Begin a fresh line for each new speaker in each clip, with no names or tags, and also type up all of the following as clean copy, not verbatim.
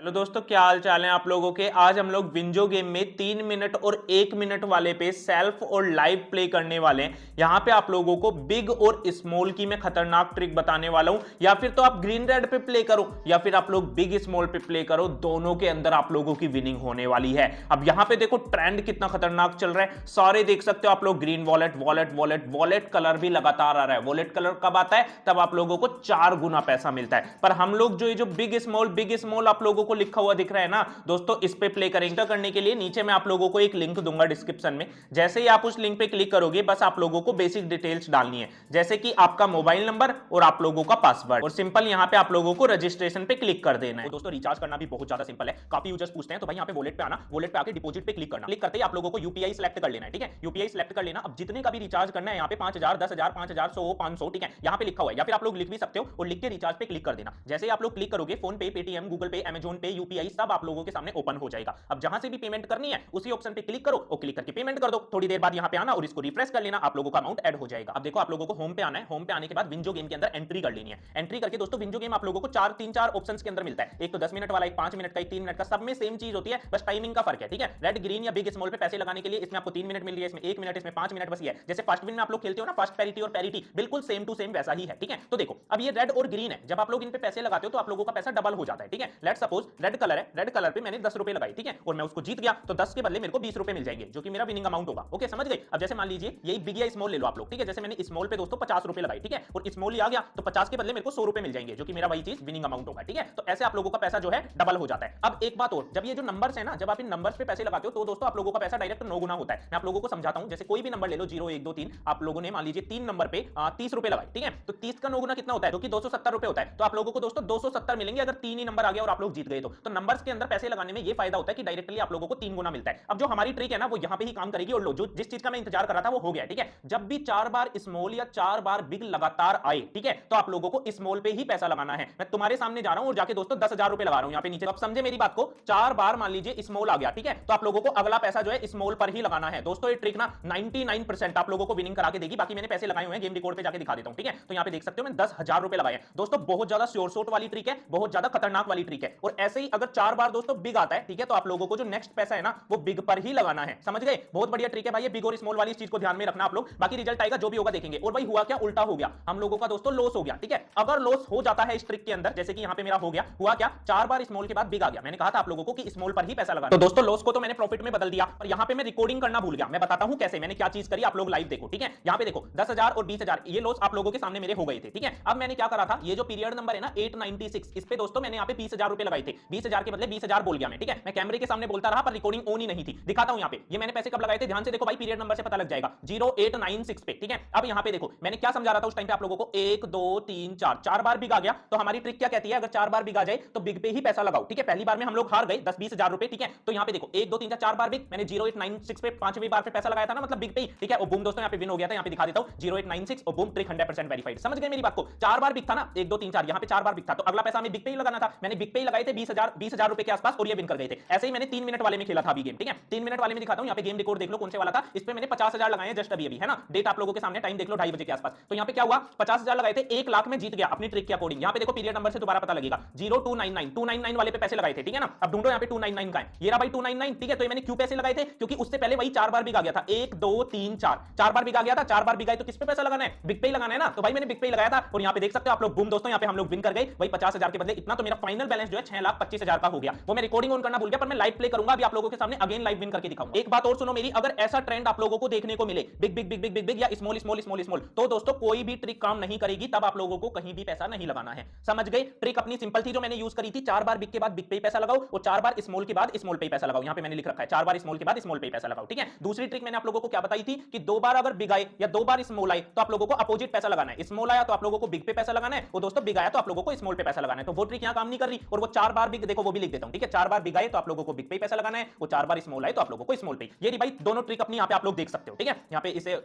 Hello दोस्तों, क्या हाल चाल है आप लोगों के। आज हम लोग विंजो गेम में 3 मिनट और 1 मिनट वाले पे सेल्फ और लाइव प्ले करने वाले हैं। यहां पे आप लोगों को बिग और स्मॉल की मैं खतरनाक ट्रिक बताने वाला हूं। या फिर तो आप ग्रीन रेड पे प्ले करो या फिर आप लोग बिग स्मॉल पे प्ले करो, दोनों के अंदर आप लोगों की विनिंग होने वाली है। अब यहां पे देखो ट्रेंड कितना खतरनाक चल रहा है, सारे देख सकते हो आप लोग। Green wallet wallet wallet violet colour भी लगातार आ रहा है। वॉलेट कलर कब आता है? तब आप लोगों को 4 गुना पैसा मिलता है। पर हम लोग जो ये जो बिग स्मॉल आप लोगों को लिखा हुआ दिख रहा है ना दोस्तों, इस पे प्ले करेंगे। तो करने के लिए नीचे मैं आप लोगों को एक लिंक दूंगा डिस्क्रिप्शन में। जैसे ही आप उस लिंक पे क्लिक करोगे, बस आप लोगों को बेसिक डिटेल्स डालनी है, जैसे कि आपका मोबाइल नंबर और आप लोगों का पासवर्ड, और सिंपल यहां पे आप लोगों को रजिस्ट्रेशन पे क्लिक कर देना है। तो दोस्तों रिचार्ज करना भी बहुत ज्यादा सिंपल है। काफी यूजर्स पूछते हैं तो भाई यहां पे वॉलेट पे आना, वॉलेट पे आके डिपॉजिट पे क्लिक करना। क्लिक करते ही आप लोगों को यूपीआई सेलेक्ट कर लेना है, ठीक है। यूपीआई सेलेक्ट कर लेना। अब जितने का भी रिचार्ज करना है यहां पे 5000 10000 5000 100 500, ठीक है, यहां पे लिखा हुआ है। या फिर आप लोग लिख भी सकते हो और लिख के रिचार्ज पे क्लिक कर देना। जैसे ही आप लोग क्लिक करोगे, फोन पे, पेटीएम, गूगल पे, अमेजॉन पे, यूपीआई सब आप लोगों के सामने ओपन हो जाएगा। अब जहां से भी पेमेंट करनी है उसी ऑप्शन पे क्लिक करो और क्लिक करके पेमेंट कर दो। थोड़ी देर बाद यहां पे आना और इसको रिफ्रेश कर लेना, आप लोगों का अमाउंट ऐड हो जाएगा। अब देखो आप लोगों को होम पे आना है। होम पे आने के बाद विंजो गेम के अंदर एंट्री कर लेनी है। एंट्री करके दोस्तों विंजो गेम आप लोगों को 4 ऑप्शंस के अंदर मिलता है। एक तो 10 मिनट वाला, एक 5 मिनट का, एक 3 मिनट का, सब में सेम चीज होती है, बस टाइमिंग का फर्क है, ठीक है। रेड ग्रीन या बिग स्मॉल पे पैसे लगाने के लिए इसमें आपको 3 मिनट मिल रही है, इसमें 1 मिनट, इसमें 5 मिनट, बस ये है। जैसे फर्स्ट विन में आप लोग खेलते हो ना, फर्स्ट पैरिटी और पैरिटी, बिल्कुल सेम टू सेम वैसा ही है, ठीक है। तो देखो अब ये रेड और ग्रीन है, जब आप लोग इन पे पैसे लगाते हो तो आप लोगों का पैसा डबल हो जाता है, ठीक है। लेट्स सपोज रेड कलर है, रेड कलर पे मैंने 10 रुपए लगाई, ठीक है, और मैं उसको जीत गया तो 10 के बदले मेरे को 20 रुपए मिल जाएंगे, जो कि मेरा विनिंग अमाउंट होगा। ओके, समझ गए। अब जैसे मान लीजिए यही बिग या स्मॉल ले लो आप लोग, ठीक है। जैसे मैंने स्मॉल पे दोस्तों 50 रुपए लगाई, ठीक है, और स्मॉल ही आ गया तो 50 के बदले मेरे को 100 रुपए मिल जाएंगे, जो कि मेरा वही चीज विनिंग अमाउंट होगा, ठीक है। तो ऐसे आप लोगों का पैसा जो है डबल हो जाता है। अब एक बात और, जब ये जो नंबर्स है ना, जब आप इन नंबर्स पे पैसे लगाते हो तो दोस्तों आप लोगों का पैसा डायरेक्ट 9 गुना होता है। मैं आप लोगों को समझाता हूं। जैसे कोई भी नंबर ले लो, 0 1 2 3, आप लोगों ने मान लीजिए 3 नंबर पे 30 रुपए लगाए, ठीक है, तो 30 का 9 गुना कितना होता है? जो कि 270 रुपए होता है। तो आप लोगों को दोस्तों 270 मिलेंगे अगर 3 ही नंबर आ गया और आप लोग जीत गए तो नंबर्स के अंदर पैसे लगाने में ये फायदा होता है कि डायरेक्टली आप लोगों को 3 गुना मिलता है। अब जो हमारी ट्रिक है ना वो यहां पे ही काम करेगी, और लो जो जिस चीज का मैं इंतजार कर रहा था वो हो गया, ठीक है। जब भी 4 बार स्मॉल या 4 बार बिग लगातार आए, ठीक है, तो आप लोगों को स्मॉल पे ही पैसा लगाना है। मैं तुम्हारे सामने जा रहा हूं और जाके दोस्तों 10,000 रुपए लगा रहा हूं यहां पे नीचे। अब समझे मेरी बात को, 4 बार मान लीजिए स्मॉल आ गया, ठीक है, तो आप लोगों को अगला पैसा जो है स्मॉल पर ही लगाना है। दोस्तों ये ट्रिक ना 99% आप लोगों को विनिंग करा के देगी। बाकी मैंने पैसे लगाए हुए हैं, गेम रिकॉर्ड पे जाके दिखा देता हूं, ठीक है। तो यहां पे देख सकते हो मैं 10,000 रुपए लगाए हैं दोस्तों। बहुत ज्यादा श्योर शॉट वाली ट्रिक है, बहुत ज्यादा खतरनाक वाली ट्रिक है। और ऐसे ही अगर 4 बार दोस्तों बिग आता है, ठीक है, तो आप लोगों को जो नेक्स्ट पैसा है ना वो बिग पर ही लगाना है, समझ गए। बहुत बढ़िया ट्रिक है भाई, ये बिग और स्मॉल वाली इस चीज को ध्यान में रखना आप लोग। बाकी रिजल्ट आएगा जो भी होगा देखेंगे। और भाई हुआ क्या? उल्टा हो गया, हम लोगों का दोस्तों लॉस हो गया, ठीक है। अगर लॉस हो जाता है इस ट्रिक के अंदर, जैसे कि यहां पे मेरा हो गया, हुआ क्या? 4 बार स्मॉल के बाद बिग आ गया। मैंने कहा था आप लोगों को कि स्मॉल पर ही पैसा लगाना, तो दोस्तों लॉस को तो मैंने प्रॉफिट में बदल दिया। और यहां पे मैं रिकॉर्डिंग करना भूल गया। मैं बताता हूं कैसे, मैंने क्या चीज करी, आप लोग लाइव देखो, ठीक है। यहां पे देखो 10,000 और 20,000 ये लॉस आप लोगों के सामने मेरे हो गए थे, ठीक है। अब मैंने क्या करा था, ये जो पीरियड नंबर है ना 896, इस पे दोस्तों मैंने यहां पे 20,000 रुपए लगाए थे। 20,000 के बदले 20,000 बोल गया मैं, ठीक है। मैं कैमरे के सामने बोलता रहा पर रिकॉर्डिंग ऑन ही नहीं थी। दिखाता हूं यहां पे, ये मैंने पैसे कब लगाए थे, ध्यान से देखो भाई, पीरियड नंबर से पता लग जाएगा 0896 पे, ठीक है। अब यहां पे देखो मैंने क्या समझा रहा था उस टाइम पे आप लोगों को, 1 2 3 4, 4 बार बिग आ गया। तो हमारी ट्रिक क्या कहती है, अगर 4 बार बिग आ जाए तो बिग पे ही पैसा लगाओ, ठीक है। पहली बार में हम लोग हार गए 10-20,000 रुपए, ठीक है। तो यहां पे देखो 1 2 3 4 बार बिग, मैंने 0896 पे 5वीं बार पे पैसा लगाया था ना, मतलब बिग पे ही, ठीक है। और बूम दोस्तों यहां पे विन हो गया था। यहां पे दिखा देता हूं 0896 और बूम, ट्रिक 100% वेरीफाइड। समझ गए मेरी बात को? 4 बार बिग था ना, 1 2 3 4, यहां पे 4 बार बिग था तो अगला पैसा हमें बिग पे ही लगाना था। मैंने बिग पे ही लगाए थे 20,000 रुपए के आसपास और ये विन कर गए थे। ऐसे ही मैंने 3 मिनट वाले में खेला था अभी गेम, ठीक है। 3 मिनट वाले में दिखाता हूं, यहां पे गेम रिकॉर्ड देख लो कौन से वाला था। इस पे मैंने 50,000 लगाए जस्ट अभी है ना, डेट आप लोगों के सामने, टाइम देख लो 2:30 बजे के आसपास। तो यहां पे क्या हुआ, 50,000 लगाए थे, 1 लाख में जीत गया अपनी ट्रिक के अकॉर्डिंग। यहां पे देखो पीरियड नंबर से दोबारा पता लगेगा 0299 वाले पे पैसे लगाए थे, ठीक है ना। अब ढूंढो यहां पे 299 का है, ये रहा भाई 299, ठीक है। तो ये मैंने क्यों पैसे लगाए थे, क्योंकि उससे पहले वही 4 बार बिग आ गया था, 1 2 3 4, 4 बार बिग आ गया था। 4 बार बिग आए तो किस पे पैसा लगाना है, बिग पे ही लगाना है ना। तो भाई मैंने बिग पे ही लगाया था और यहां पे देख सकते हो आप लोग, बूम दोस्तों यहां पे हम लोग विन कर गए। वही 50,000 के बदले इतना, तो मेरा फाइनल बैलेंस जो है 6,25,000 का हो गया। वो मैं रिकॉर्डिंग ऑन करना भूल गया, पर मैं लाइव प्ले करूंगा अभी आप लोगों के सामने, अगेन लाइव विन करके दिखाऊंगा। एक बात और सुनो मेरी, अगर ऐसा ट्रेंड आप लोगों को देखने को मिले, big big big big big big या स्मॉल स्मॉल स्मॉल स्मॉल, तो दोस्तों कोई भी ट्रिक काम नहीं करेगी, तब आप लोगों को कहीं भी पैसा नहीं लगाना है। समझ गए? ट्रिक अपनी सिंपल थी जो मैंने यूज करी थी, 4 बार बिग के बाद बिग पे ही पैसा लगाओ और 4 बार स्मॉल के बाद स्मॉल पे ही पैसा लगाओ। यहां पे मैंने लिख रखा है 4 बार स्मॉल के बाद स्मॉल पे ही पैसा लगाओ, ठीक है। दूसरी ट्रिक मैंने आप लोगों को क्या बताई थी कि 2 बार अगर बिग आए या 2 बार स्मॉल आए तो आप लोगों को अपोजिट पैसा लगाना है। स्मॉल आया तो आप लोगों को बिग पे पैसा लगाना है, और दोस्तों बिग आया तो आप लोगों को स्मॉल पे पैसा लगाना है। तो वो ट्रिक यहां काम नहीं कर रही। और वो 4 बार बिग, देखो वो भी लिख देता हूं, ठीक है। 4 बार बिग आए तो आप लोगों को बिग पे पैसा लगाना है, और 4 बार स्मॉल आए तो आप लोगों को स्मॉल पे। ये भाई दोनों ट्रिक अपनी यहां पे आप लोग देख सकते हो, ठीक है। यहां पे इसे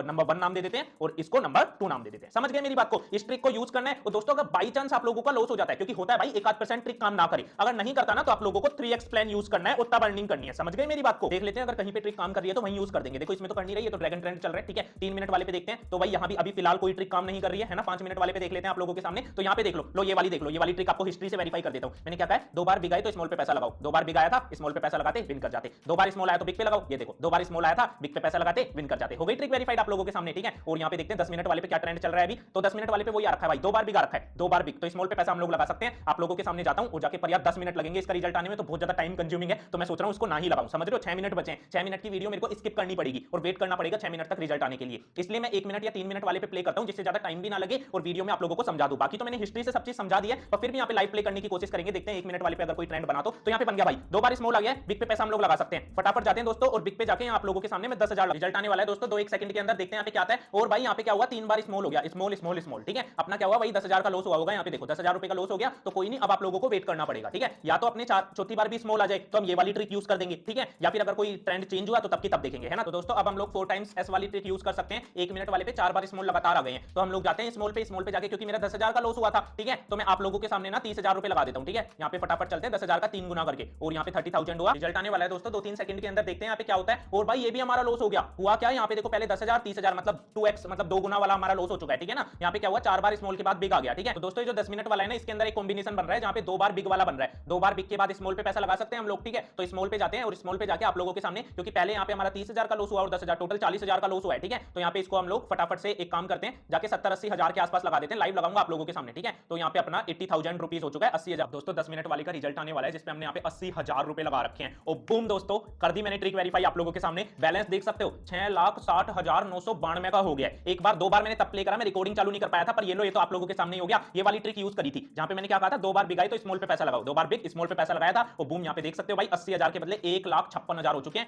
नंबर 1 नाम दे देते हैं और इसको नंबर 2 नाम दे देते हैं। समझ गए मेरी बात को? इस ट्रिक को यूज करना है। और दोस्तों अगर बाई चांस आप लोगों का लॉस हो जाता है, क्योंकि होता है भाई 1-8% ट्रिक काम ना करे, अगर नहीं करता ना तो आप लोगों को 3x प्लान यूज करना है और तब अर्निंग करनी है। समझ गए मेरी बात को? देख लेते हैं अगर कहीं पे ट्रिक काम कर रही है तो वहीं यूज कर देंगे। देखो इसमें तो कर नहीं रही है, तो ड्रैगन ट्रेंड चल रहा है, ठीक है। 3 मिनट वाले पे देखते हैं, तो भाई यहां भी अभी फिलहाल कोई ट्रिक काम नहीं कर रही है ना। 5 मिनट वाले पे देख लेते हैं आप लोगों के सामने, तो यहां पे देख लो, ये वाली देख लो, ये वाली ट्रिक आपको हिस्ट्री से वेरीफाई कर देता हूं। मैंने क्या कहा है, 2 बार बिग आए तो स्मॉल पे पैसा लगाओ, 2 बार बिग आया था स्मॉल पे पैसा लगाते विन कर जाते, 2 बार स्मॉल आया तो बिग पे लगाओ, ये देखो 2 बार स्मॉल आया था बिग पे पैसा लगाते विन कर जाते। हो गई ट्रिक वेरीफाइड आप लोगों के सामने, ठीक है। और यहां पे देखते हैं 10 मिनट वाले पे क्या ट्रेंड चल रहा है अभी, तो 10 मिनट वाले पे वही आ रखा है भाई, 2 बार बिग आ रखा है, 2 बार बिग, तो स्मॉल पे पैसा हम लोग लगा सकते हैं। आप लोगों के सामने जाता हूं और जाके पर यार 10 मिनट लगेंगे इसका रिजल्ट आने में, तो बहुत ज्यादा टाइम कंज्यूमिंग है, तो मैं सोच रहा हूं इसको ना ही लगाऊं, समझ रहे हो। 6 मिनट बचे हैं, 6 मिनट की वीडियो मेरे को स्किप करनी पड़ेगी और वेट करना पड़ेगा 6 मिनट तक रिजल्ट आने के लिए, इसलिए मैं 1 मिनट या 3 मिनट वाले पे प्ले करता हूं, जिससे ज्यादा टाइम भी ना लगे और वीडियो में आप लोगों को समझा दूं। बाकी तो मैंने हिस्ट्री से सब चीज समझा दी है, पर फिर भी यहां पे लाइव प्ले करने की कोशिश करेंगे, देखते हैं 1 मिनट वाले पे अगर कोई ट्रेंड बना तो यहां पे बन गया भाई, 2 बार स्मॉल आ गया है, बिग पे पैसा हम लोग लगा सकते हैं। फटाफट जाते हैं दोस्तों और बिग पे जाके आप लोगों के सामने में 10,000 रिजल्ट आने वाला है दोस्तों, 2-1 सेकंड के अंदर देखते हैं यहां पे क्या आता है। और भाई यहां पे क्या हुआ, 3 बार स्मॉल हो गया, स्मॉल स्मॉल स्मॉल, ठीक है। अपना क्या हुआ भाई, 10,000 का लॉस हुआ होगा, यहां पे देखो 10,000 रुपए का लॉस हो गया, तो कोई नहीं, अब आप लोगों को वेट करना पड़ेगा, ठीक है। या तो अपने चौथी बार भी स्मॉल आ जाए तो हम ये वाली ट्रिक यूज कर देंगे, ठीक है, या फिर अगर कोई ट्रेंड चेंज हुआ तो तब की तब देखेंगे, है ना। तो दोस्तों अब हम लोग 4 टाइम्स एस वाली ट्रिक यूज कर सकते हैं, 1 मिनट वाले पे 4 बार स्मॉल लगातार आ गए हैं, तो हम लोग जाते हैं स्मॉल पे जाके, क्योंकि मेरा 10,000 का लॉस हुआ था, ठीक है, तो मैं आप लोगों के सामने ना 30,000 रुपए लगा देता हूं, ठीक है। यहां पे फटाफट चलते हैं 10,000 का 3 गुना करके, और यहां पे 30,000 हुआ, रिजल्ट आने वाला है दोस्तों 2-3 सेकंड के अंदर, देखते हैं यहां पे क्या होता है। और भाई ये भी हमारा लॉस हो गया, हुआ क्या, यहां पे देखो पहले 10,000 30,000 मतलब 2x मतलब 2 गुना वाला हमारा लॉस हो चुका है, ठीक है ना। यहां पे क्या हुआ, 4 बार स्मॉल के बाद बिग आ गया, ठीक है। तो दोस्तों ये जो 10 मिनट वाला है ना, इसके अंदर एक कॉम्बिनेशन बन रहा है जहां पे 2 बार बिग वाला बन रहा है, 2 बार बिग के बाद स्मॉल पे पैसा लगा सकते हैं हम लोग, ठीक है। तो स्मॉल पे जाते हैं और स्मॉल पे जाके आप लोगों के सामने, क्योंकि पहले यहां पे हमारा 30,000 का लॉस हुआ और 10,000 टोटल 40,000 का लॉस हुआ है, ठीक है। तो यहां पे इसको हम लोग फटाफट से एक काम करते हैं, जाके 70-80 हजार के आसपास लगा देते हैं, लाइव लगाऊंगा आप लोगों के सामने, ठीक है। तो यहां पे अपना 80,000 रुपीस हो चुका है, 80,000 दोस्तों 10 मिनट वाले का रिजल्ट आने वाला है, जिसपे हमने यहां पे 80,000 रुपए लगा रखे हैं। और बूम दोस्तों कर दी मैंने ट्रिक वेरीफाई आप लोगों के सामने, बैलेंस देख सकते हो 6,60,992 का हो गया। एक बार 2 बार मैंने तब प्ले करा, मैं रिकॉर्डिंग चालू नहीं कर पाया था, पर ये लो ये तो आप लोगों के सामने ही हो गया। ये वाली ट्रिक यूज करी थी जहां पे मैंने क्या कहा था, 2 बार बिग आई तो स्मॉल पे पैसा लगाओ, 2 बार बिग स्मॉल पे पैसा लगाया था, और बूम यहां पे देख सकते हो भाई 80,000 के बदले 1,56,000 हो चुके हैं।